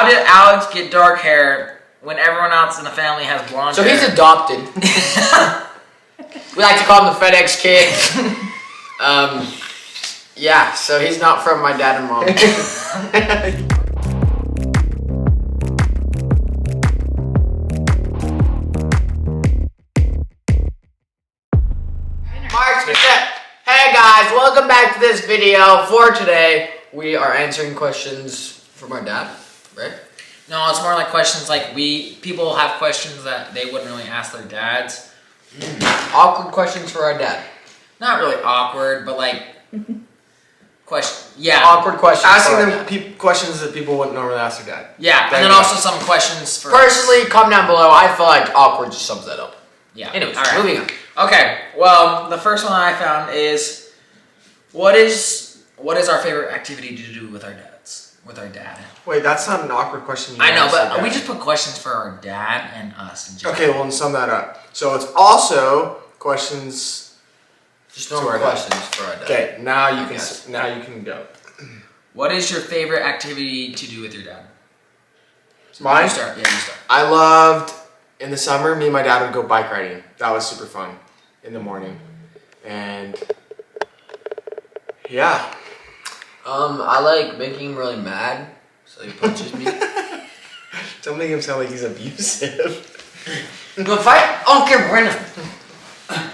how did Alex get dark hair when everyone else in the family has blonde hair? So he's adopted. We like to call him the FedEx kid. Yeah, so he's not from my dad and mom. Hey guys, welcome back to this video. For today, we are answering questions from our dad, right? No, it's more like questions like people have questions that they wouldn't really ask their dads. Awkward questions for our dad. Not really awkward, but like yeah. Awkward questions. Asking them questions that people wouldn't normally ask their dad. Yeah, and then also some questions for personally, comment down below. I feel like awkward just sums that up. Yeah. Anyways, all right. moving on. Okay, well, the first one I found is what is our favorite activity to do with our dads? With our dad. Wait, that's not an awkward question. I know, but we just put questions for our dad and us in general. Okay, well, then sum that up. So it's also questions. Just normal questions for our dad. Okay, now you can go. What is your favorite activity to do with your dad? Mine? You start. Yeah, you start. I loved, in the summer, me and my dad would go bike riding. That was super fun in the morning. And yeah. I like making him really mad, so he punches me. Don't make him sound like he's abusive. Go fight Uncle Brennan.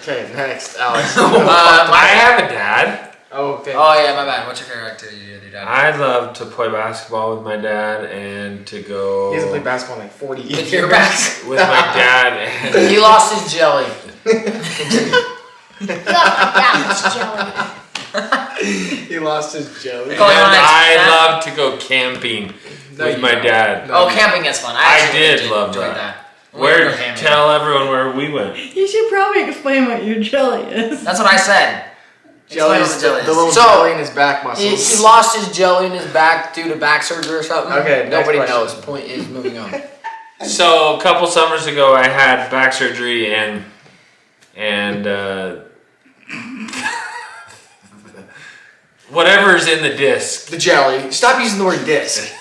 Okay, next, Alex. I have a dad. Oh, okay. Oh yeah, my bad. What's your favorite activity to do with your dad? I love to play basketball with my dad and to go He hasn't played basketball in like 40 years. With your back. with my dad. And He lost his jelly. He lost his jelly. Call him on next. I love to go camping with my dad. Oh, camping is fun. I did love enjoy that. Tell everyone where we went. You should probably explain what your jelly is. That's what I said. Jelly's the little So, jelly in his back muscles. He lost his jelly in his back due to back surgery or something. Okay, next nobody question. knows. Point is, moving on. So a couple summers ago, I had back surgery and whatever's in the disc. The jelly. Stop using the word disc.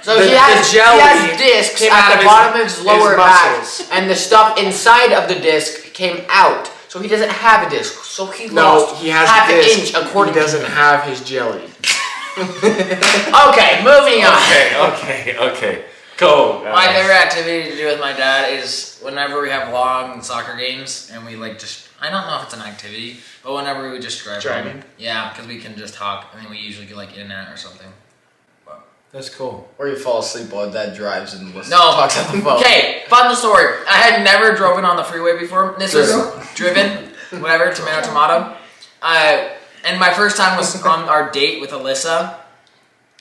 So The he has jelly discs came out at of the bottom of his his lower back, muscles. and the stuff inside of the disc came out. So he doesn't have a disc. So he No, lost he has half a an disc. inch according He doesn't have his jelly. Okay, moving on. Okay. Go. My favorite activity to do with my dad is whenever we have long soccer games and we like just, I don't know if it's an activity, but whenever we just drive Driving? home. Yeah, because we can just talk and then we usually get like in and out or something. That's cool. Or you fall asleep while dad drives and listens. No. Talks on the phone. Okay, fun story. I had never driven on the freeway before. This was driven, whatever, tomato. And my first time was on our date with Alyssa.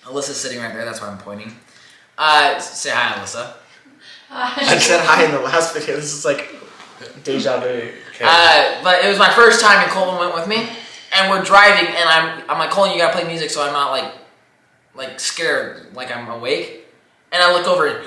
Alyssa's sitting right there, that's why I'm pointing. Say hi, Alyssa. I said hi in the last video. This is like deja vu. Okay. But it was my first time and Colin went with me. And we're driving and I'm like, Colin, you gotta play music so I'm not like scared, like I'm awake. And I look over and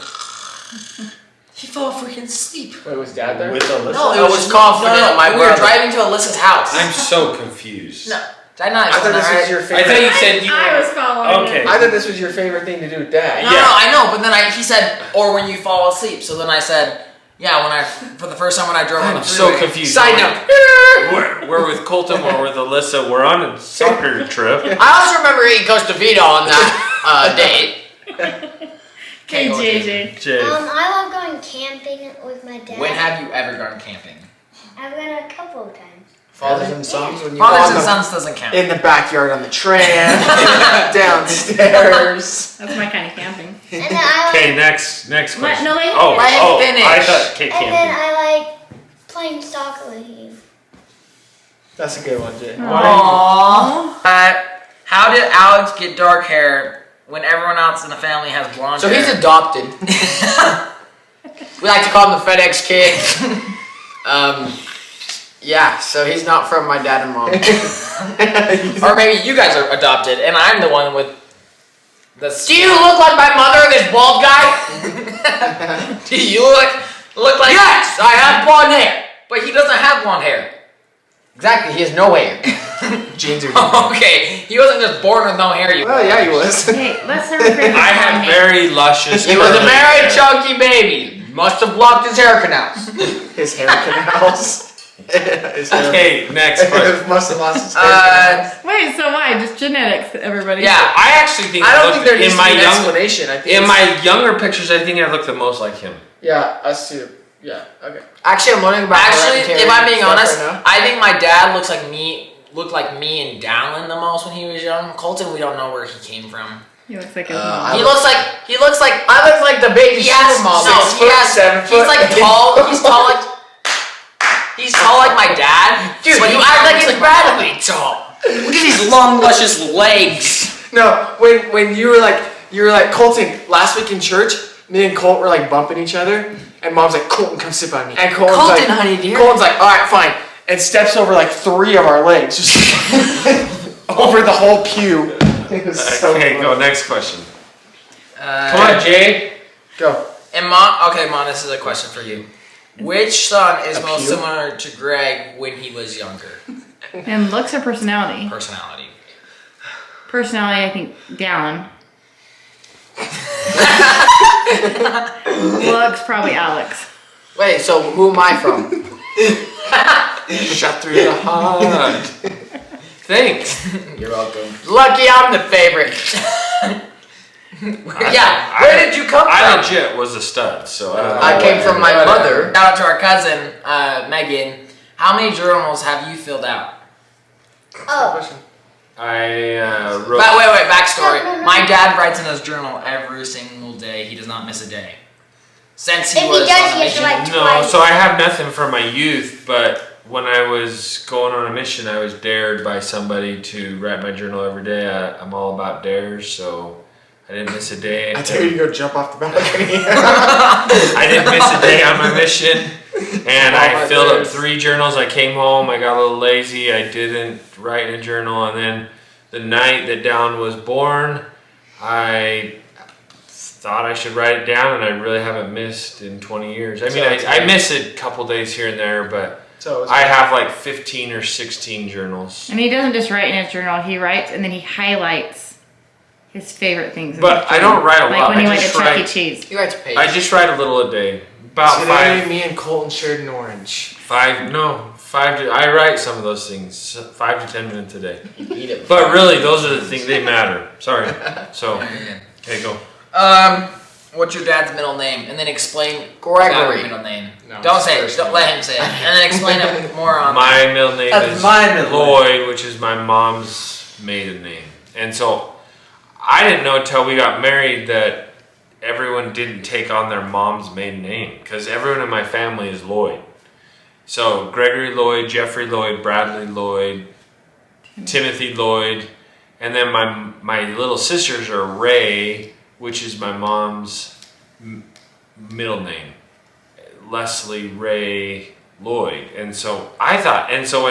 he fell freaking asleep. Wait, was Dad there? With Alyssa? No, I was confident No, my we were brother. driving to Alyssa's house. I'm so confused. No, did I not I thought explain this that was right? your I favorite. thought you said you I was following Okay. it. I thought this was your favorite thing to do with Dad. No, Yeah. no, I know, but then he said, or when you fall asleep. So then I said, yeah, for the first time when I drove on the I'm freeway. so confused. Side note. We're with Colton, we're with Alyssa. We're on a soccer trip. I also remember eating Costa Vida on that date. Okay, JJ. Jay. I love going camping with my dad. When have you ever gone camping? I've gone a couple of times. Fathers and sons when you Fathers walk and Sons doesn't count. in the backyard on the tram, downstairs. That's my kind of camping. And then I like, Okay, next question. No, like, Oh, let him oh, finish. I thought okay, and then camping. I like playing soccer with you. That's a good one, Jay. Aww. How did Alex get dark hair when everyone else in the family has blonde So hair? he's adopted. We like to call him the FedEx kid. Yeah, so he's not from my dad and mom. Or maybe you guys are adopted, and I'm the one with the. Do you look like my mother, this bald guy? Do you look like? Yes, I have blonde hair. But he doesn't have blonde hair. Exactly, he has no hair. Jeans are different. Okay, he wasn't just born with no hair. You. Well, yeah, he was. Hey, let's start with I had very luscious. He was a curly very hair. chunky baby. Must have blocked his hair canals. His hair canals. His hair. Okay, next question. Must have lost his hair. Wait, so why? Just genetics, everybody. Yeah. I actually think I don't I think looked- there needs in to my be an young explanation. I think in it's- my younger pictures, I think I look the most like him. Yeah, us too. Yeah. Okay. Actually, I'm learning about Actually, hereditary if I'm being stuff honest, right now. I think my dad looks like me. Looked like me and Dallin the most when he was young. Colton, we don't know where he came from. He looks like his I mom. He looks like I look like the baby he has super mom. no. He has 7 he's foot. like tall. He's tall like my dad. Dude, but you he act like looks he's Bradley tall. Look at these long, luscious legs. No, when you were like Colton last week in church, me and Colt were like bumping each other, and Mom's like, Colton, come sit by me. And Colton's Colton, like, honey dear. Colton's like, all right, fine, and steps over like 3 of our legs, just over the whole pew. It was so Okay, funny. go next question. Come Come on, Jay. Go. And Mom, okay, Mom, this is a question for you. Which son is A most pew? similar to Greg when he was younger? And looks or personality? Personality. Personality, I think Dallin. Looks probably Alex. Wait, so who am I from? Shot through the heart. Thanks. You're welcome. Lucky I'm the favorite. Yeah, where did you come from? I legit was a stud, so I don't know. I came from my mother. Shout out to our cousin, Megan. How many journals have you filled out? Oh, I wrote. But wait, backstory. No. My dad writes in his journal every single day. He does not miss a day. Since he If he was does, on a he has to mission. write No, twice. so I have nothing from my youth, but when I was going on a mission, I was dared by somebody to write my journal every day. I'm all about dares, so I didn't miss a day. I dare you to go jump off the balcony. I didn't miss a day on my mission, and All I my filled up dares. 3 journals. I came home, I got a little lazy, I didn't write in a journal, and then the night that Down was born, I thought I should write it down, and I really haven't missed in 20 years. I mean, I miss a couple days here and there, but So I have like 15 or 16 journals. And he doesn't just write in his journal, he writes and then he highlights his favorite things. in But his I journal. don't write a Like lot. when he I went to just Chuck E. write. Cheese. He writes a page. I just write a little a day. About today, me and Colton shared an orange. 5. I write some of those things. 5 to 10 minutes a day. Eat it. But really, those are the things they matter. Sorry. So, okay, go. What's your dad's middle name? And then explain Gregory. your middle name. No, Don't it's say it. first Don't name. let him say it. And then explain it more on. My middle name That's is my middle name. Lloyd, which is my mom's maiden name. And so, I didn't know until we got married that everyone didn't take on their mom's maiden name. Because everyone in my family is Lloyd. So, Gregory Lloyd, Jeffrey Lloyd, Bradley Lloyd, Timothy Lloyd, and then my little sisters are Ray, which is my mom's middle name, Leslie Ray Lloyd. And so I thought, and so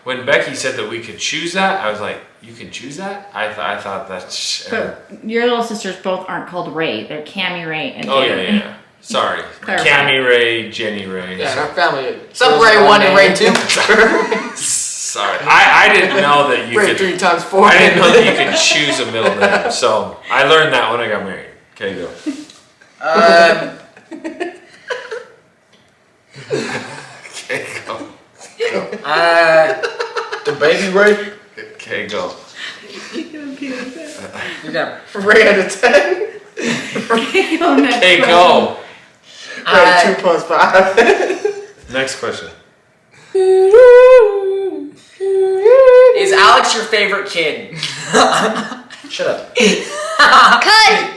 when Becky said that we could choose that, I was like, you can choose that? I thought that's. But your little sisters both aren't called Ray. They're Cammy Ray and Oh Taylor. yeah. Sorry, Clarify. Cammy Ray, Jenny Ray. Yeah, in our family. Some Ray 1 and Ray 2. Sorry, I didn't know that you Ray could. 3 times 4. I didn't know that you could choose a middle name, so I learned that when I got married. Okay, go. Okay, go. The baby Ray. Okay, go. You're done. Ray out of 10. Go next Okay, question. go. Ray 2 plus 5. Next question. Is Alex your favorite kid? Shut up. cut.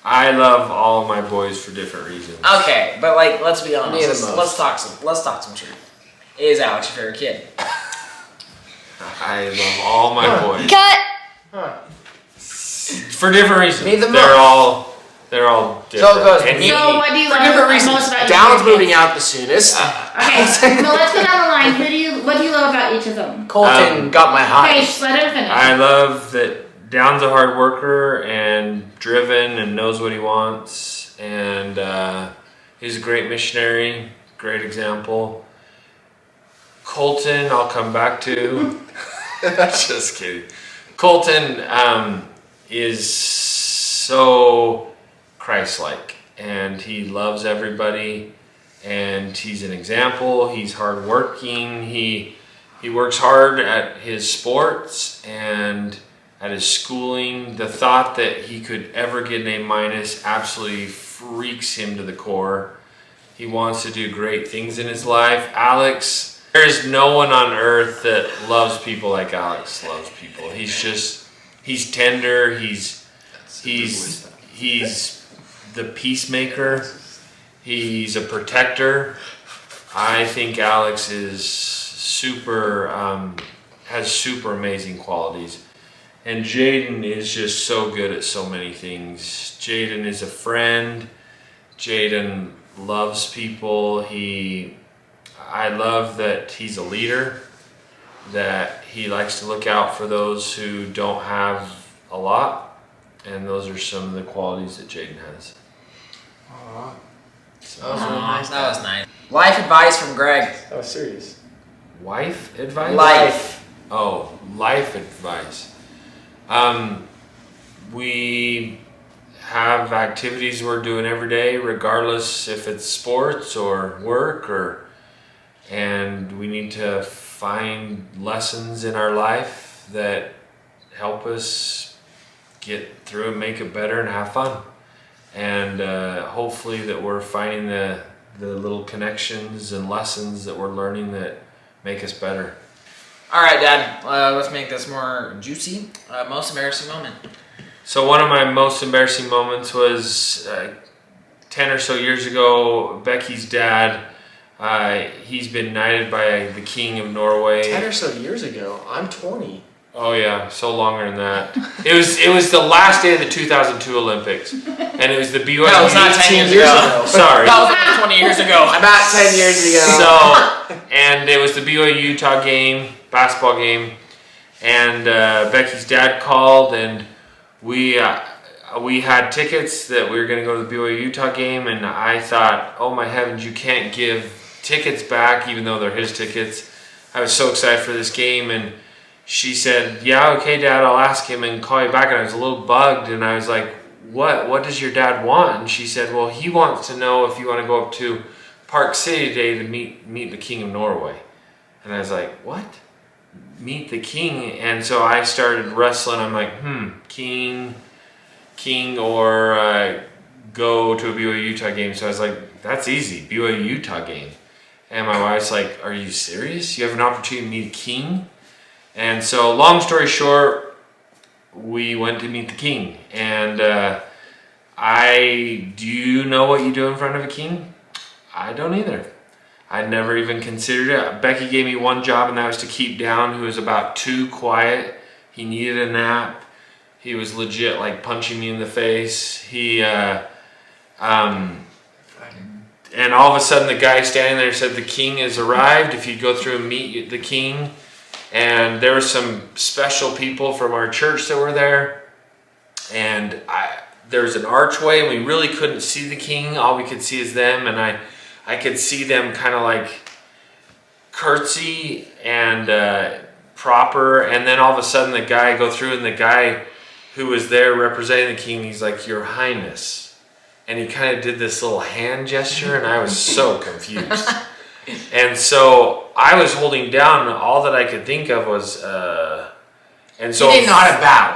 I love all my boys for different reasons. Okay, but like, let's be Me honest. the most. Let's talk some truth. Is Alex your favorite kid? I love all my boys Cut. Huh. for different reasons. Me the They're all different. So it goes And me. So what do you For love different reasons. most about each Down's of your moving kids? out the soonest. Okay, so let's go down the line. What do you love about each of them? Colton got my Okay, high. just let him finish. I love that Down's a hard worker and driven and knows what he wants, and he's a great missionary, great example. Colton, I'll come back to. Just kidding. Colton is so Christ-like, and he loves everybody, and he's an example. He's hardworking. He works hard at his sports and at his schooling. The thought that he could ever get an A- absolutely freaks him to the core. He wants to do great things in his life. Alex, there is no one on earth that loves people like Alex loves people. He's tender. He's the peacemaker. He's a protector. I think Alex is has super amazing qualities. And Jaden is just so good at so many things. Jaden is a friend. Jaden loves people. I love that he's a leader, that he likes to look out for those who don't have a lot, and those are some of the qualities that Jaden has. Aww. That was really nice. That was nice. Life advice from Greg. That was serious. Wife advice? Life. Oh, life advice. We have activities we're doing every day, regardless if it's sports or work, and we need to find lessons in our life that help us get through and make it better and have fun. And hopefully that we're finding the little connections and lessons that we're learning that make us better. All right, Dad. Let's make this more juicy. Most embarrassing moment. So one of my most embarrassing moments was 10 or so years ago. Becky's dad, he's been knighted by the King of Norway. 10 or so years ago. I'm 20. Oh yeah, so longer than that. It was the last day of the 2002 Olympics, and it was the BYU. No, it's not 10 years ago. Sorry. That was like 20 years ago. About 10 years ago. So, and it was the BYU Utah game, basketball game, and Becky's dad called, and we had tickets that we were going to go to the BYU Utah game, and I thought, oh my heavens, you can't give tickets back even though they're his tickets. I was so excited for this game, and she said, yeah, okay, Dad, I'll ask him and call you back. And I was a little bugged, and I was like, what does your dad want? And she said, well, he wants to know if you want to go up to Park City today to meet the King of Norway. And I was like, what? Meet the king? And so I started wrestling. I'm like, king, or go to a BYU Utah game. So I was like, that's easy, BYU Utah game. And my wife's like, are you serious? You have an opportunity to meet a king? And so long story short, we went to meet the king. And do you know what you do in front of a king? I don't either. I never even considered it. Becky gave me one job, and that was to keep down, who was about too quiet. He needed a nap. He was legit like punching me in the face. And all of a sudden the guy standing there said, the king has arrived. If you'd go through and meet the king. And there were some special people from our church that were there. And there was an archway, and we really couldn't see the king. All we could see is them. And I could see them kind of like curtsy and proper. And then all of a sudden the guy go through, and the guy who was there representing the king, he's like, Your Highness. And he kind of did this little hand gesture, and I was so confused. And so I was holding down, and all that I could think of was, and so He didn't know how to bow.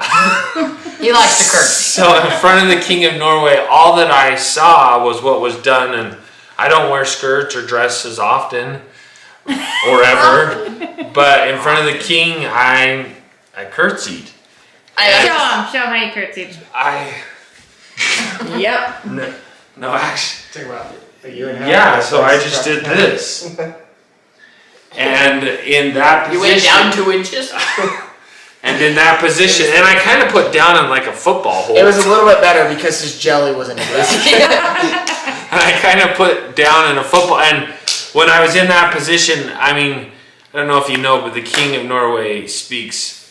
He likes to curtsy. So in front of the King of Norway, all that I saw was what was done, and I don't wear skirts or dresses often, or ever, but in front of the king, I curtsied. Show him how you curtsied. Yep. No, actually. Take about a year and a half. Yeah, so I just did this. And in that position. You went down 2 inches? And in that position, and I kind of put down in like a football hole. It was a little bit better because his jelly wasn't in it. And I kind of put down in a football. And when I was in that position, I mean, I don't know if you know, but the King of Norway speaks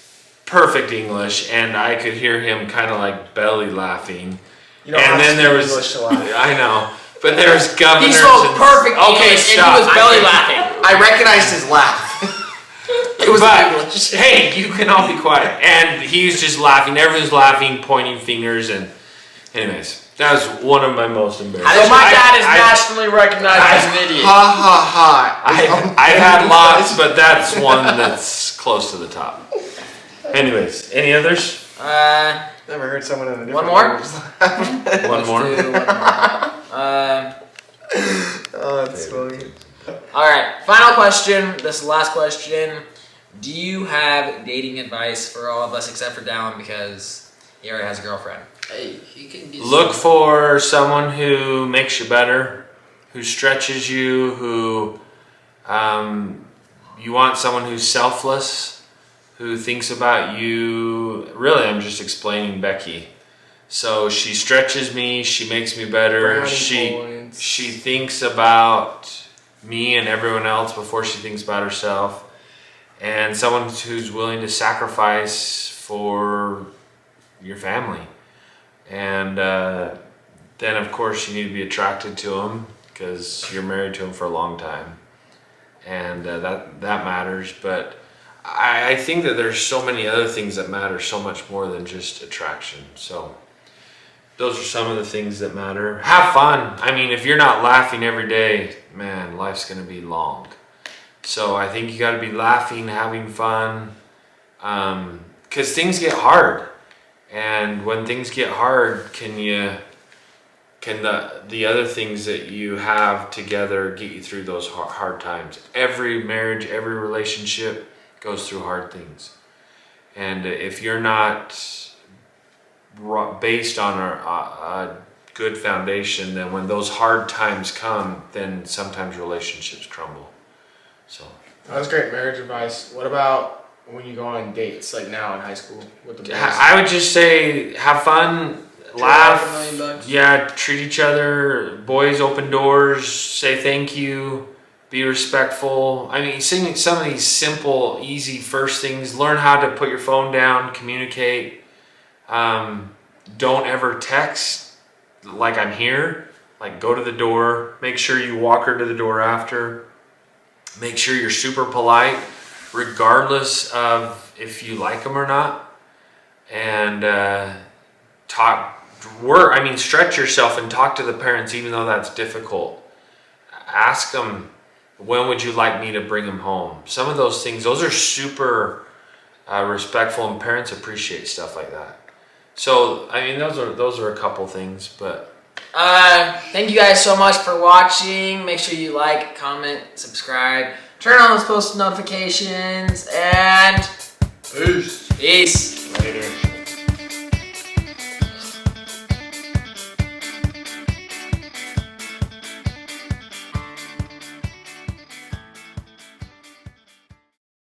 perfect English, and I could hear him kind of like belly laughing. You don't And have then to there speak was, English to laugh. I know, but there was He governors. spoke and- perfect Okay, English, and stop. he was belly laughing. I recognized his laugh. was But English. hey, you can all be quiet. And he's just laughing. Everyone's laughing, pointing fingers, and anyways, that was one of my most embarrassing. So my dad is nationally recognized as an idiot. Ha ha ha. I've had lots, but that's one that's close to the top. Anyways, any others? Never heard someone in a different One more? language. One more. Do one more. Oh, that's funny. All right, final question. This is the last question. Do you have dating advice for all of us except for Dallin because he already has a girlfriend? Hey, he can get Look for someone who makes you better, who stretches you, who you want someone who's selfless, who thinks about you. Really, I'm just explaining Becky. So she stretches me, she makes me better, Brownie she points. thinks about me and everyone else before she thinks about herself, and someone who's willing to sacrifice for your family. And then of course you need to be attracted to him because you're married to him for a long time, and that matters. But I think that there's so many other things that matter so much more than just attraction. So those are some of the things that matter. Have fun. I mean, if you're not laughing every day, man, life's gonna be long. So I think you gotta be laughing, having fun, because things get hard. And when things get hard, can the other things that you have together get you through those hard times? Every marriage, every relationship goes through hard things. And if you're not based on a good foundation, then when those hard times come, then sometimes relationships crumble. So That was great marriage advice. What about when you go on dates, like now in high school with the boys? I would just say have fun, laugh, laugh, yeah, treat each other. Boys, open doors, say thank you, be respectful. I mean, sing some of these simple, easy first things. Learn how to put your phone down, communicate. Don't ever text like I'm here. Like, go to the door. Make sure you walk her to the door after. Make sure you're super polite, regardless of if you like them or not. And stretch yourself and talk to the parents, even though that's difficult. Ask them, when would you like me to bring them home? Some of those things, those are super respectful, and parents appreciate stuff like that. So, I mean, those are a couple things, but Thank you guys so much for watching. Make sure you like, comment, subscribe, turn on those post notifications, and Peace. peace. Later.